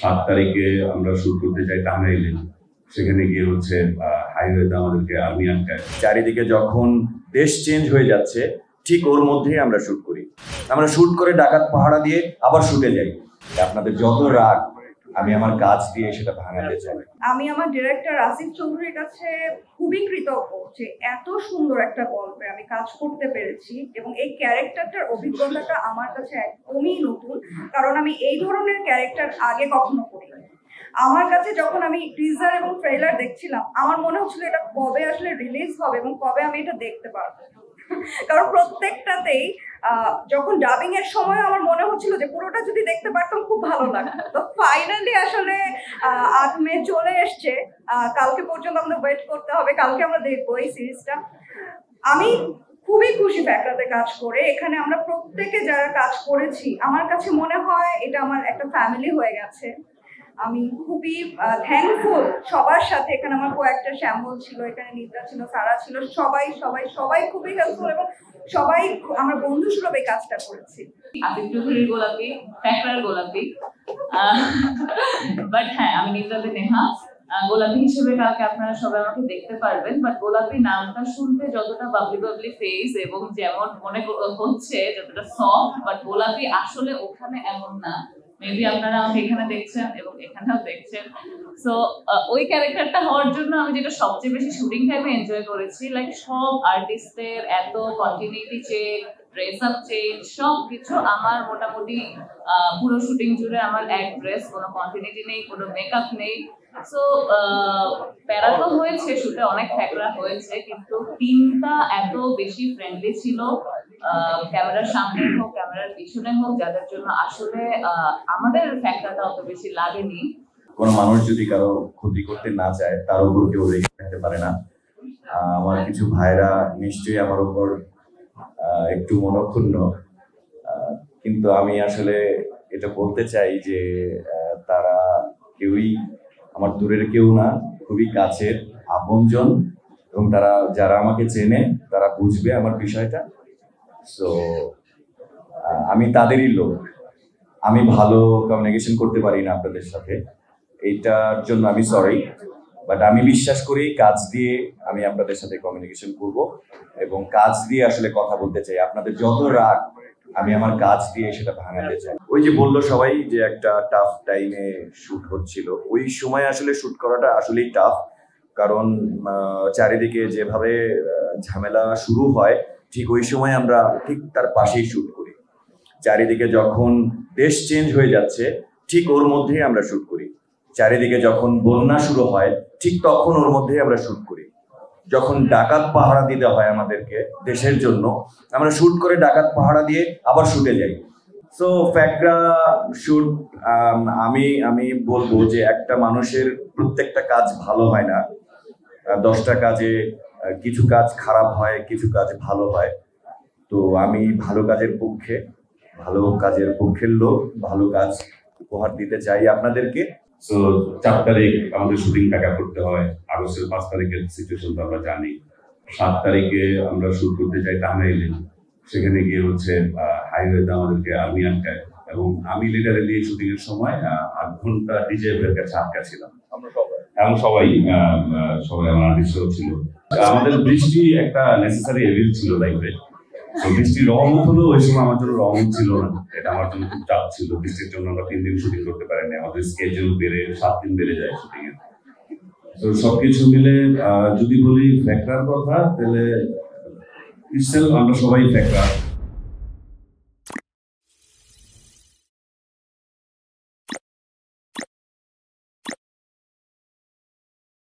7 তারিখে আমরা শুট করতে যাই টাঙ্গাইলে। সেখানে গিয়ে হচ্ছে হাইওয়েতে আমাদেরকে আর্মি আটকায়। চারিদিকে যখন দেশ চেঞ্জ হয়ে যাচ্ছে ঠিক ওর মধ্যেই আমরা শুট করি। আমরা শুট করে ডাকাত পাহারা দিয়ে আবার শুটে যাই। আপনাদের যত রাগ আমি আমার কাজ দিয়ে সেটা ভাঙাতে চাই। আমি আমার ডিরেক্টর আসিফ চৌধুরীর কাছে খুবই কৃতজ্ঞ যে এত সুন্দর একটা গল্পে আমি কাজ করতে পেরেছি এবং এই ক্যারেক্টারটার অভিজ্ঞতাটা আমার কাছে একদমই নতুন, কারণ আমি এই ধরনের ক্যারেক্টার আগে কখনো করিনি। আমার কাছে যখন আমি টিজার এবং ট্রেলার দেখছিলাম আমার মনে হচ্ছিল এটা কবে আসলে রিলিজ হবে এবং কবে আমি এটা দেখতে পারবো, কারণ প্রত্যেকটাতেই যখন ডাবিং এর সময় আমার মনে হচ্ছিল যে পুরোটা যদি দেখতে পারতাম খুব ভালো লাগতো। তো ফাইনালি আসলে 8 মে চলে এসছে, কালকে পর্যন্ত আমাদের ওয়েট করতে হবে, কালকে আমরা দেখবো এই সিরিজটা। আমি খুবই খুশি ফ্যাক্টরাতে কাজ করে। এখানে আমরা প্রত্যেকে যারা কাজ করেছি আমার কাছে মনে হয় এটা আমার একটা ফ্যামিলি হয়ে গেছে। আমি খুবই থ্যাঙ্কফুল সবার সাথে। এখানে আমার কয়েকটা শ্যামল ছিল, এখানে নিদ্রা ছিল, সারা ছিল, সবাই সবাই সবাই খুবই হেল্পফুল এবং সবাই আমরা বন্ধু সুলভ এই কাজটা করেছি। আসিফ চৌধুরীর গোলাপি, ফ্যাক্টরার গোলাপি, বাট হ্যাঁ আমি নিদ্রাতে নেহা। গোলাপি হিসেবে কালকে আপনারা সবাই আমাকে দেখতে পারবেন, বাট গোলাপি নামটা শুনতে যতটা বাবলি বাবলি ফেস এবং যেমন মনে হচ্ছে যতটা সফট, বাট গোলাপি আসলে ওখানে এমন না। মেবি আপনারা আমাকে এখানে দেখছেন এবং এখানেও দেখছেন। সো ওই ক্যারেক্টারটা হওয়ার জন্য আমি যেটা সবচেয়ে বেশি শুটিং টাইমে এনজয় করেছি, লাইক সব আর্টিস্টের এত continuity change, dress up change, সব কিছু আমার মোটামুটি পুরো শুটিং জুড়ে আমার এক ড্রেস, কোনো কন্টিনিউটি নেই, কোনো মেকআপ নেই। সো প্যারা তো হয়েছে, শুটে অনেক ফ্যাকরা হয়েছে, কিন্তু টিমটা এত বেশি ফ্রেন্ডলি ছিল, ক্যামেরার সামনে হোক ক্যামেরার পিছনে হোক, যাদের জন্য আসলে আমাদের ফ্যাক্টরটা অত বেশি লাগেনি। কোনো মানুষ যদি কারো ক্ষতি করতে না চায় তার উপর কেউ রেগে থাকতে পারে না। আমার কিছু ভাইরা নিশ্চয়ই আমার উপর একটু মনক্ষুণ্ণ, কিন্তু আমি আসলে এটা বলতে চাই যে তারা কেউই আমার দূরের কেউ না, খুবই কাছের আপনজন, এবং তারা যারা আমাকে চেনে তারা বুঝবে আমার বিষয়টা। সো আমি তাদেরই লোক। আমি ভালো কমিউনিকেশন করতে পারি না আপনাদের সাথে, এইটার জন্য আমি সরি, বাট আমি বিশ্বাস করি কাজ দিয়ে আমি আপনাদের সাথে কমিউনিকেশন করব এবং কাজ দিয়ে আসলে কথা বলতে চাই। আপনাদের যত রাগ আমি আমার কাজ দিয়ে সেটা ভাঙাতে চাই। ওই যে বললো সবাই যে একটা টাফ টাইমে শুট হচ্ছিল, ওই সময় আসলে শুট করাটা আসলেই টাফ, কারণ চারিদিকে যেভাবে ঝামেলা শুরু হয় ঠিক ওই সময় আমরা ঠিক তার পাশেই শুট করি। চারিদিকে যখন দেশ চেঞ্জ হয়ে যাচ্ছে ঠিক ওর মধ্যেই আমরা শুট করি। চারিদিকে যখন বন্যা শুরু হয় ঠিক তখন ওর মধ্যেই আমরা শুট করি। যখন ডাকাত পাহারা দিতে হয় আমাদেরকে দেশের জন্য, আমরা শুট করে ডাকাত পাহারা দিয়ে আবার শুটে যাই। সো ফ্যাকরা শুট, আমি বলবো যে একটা মানুষের প্রত্যেকটা কাজ ভালো হয় না, 10টা কাজে কিছু কাজ খারাপ হয়, কিছু কাজ ভালো হয়। তো আমি ভালো কাজের পক্ষে, ভালো কাজের পক্ষের লোক, ভালো কাজ উপহার দিতে চাই আপনাদেরকে। সো 4 তারিখ আমাদের শুটিং টাকা করতে হয়। আগস্টের 5 তারিখের সিচুয়েশন তো আমরা জানি। 7 তারিখে আমরা শুট করতে যাই টাঙ্গাইলে। সেখানে গিয়ে হচ্ছে হাইওয়েতে আমাদেরকে আর্মি আটকায় এবং আমি লিটারেলি শুটিং এর সময় 8 ঘন্টা ডিজেএফের কাছে আটকা ছিলাম। এবং সবাই আমার আর্টিস্টও ছিল। আমাদের বৃষ্টি একটা নেসেসারি এভিল ছিল লাইফে। তো বৃষ্টির রহমত হলো, ওই সময় আমার জন্য রহমত ছিল না, এটা আমার জন্য খুব চাপ ছিল। বৃষ্টির জন্য আমরা 3 দিন শুটিং করতে পারিনি, আমাদের স্কেজুল বেড়ে 7 দিন বেড়ে যায় শুটিং এর। তো সবকিছু মিলে যদি বলি ফ্যাক্টরার কথা, তাহলে আমরা সবাই ফ্যাক্টর।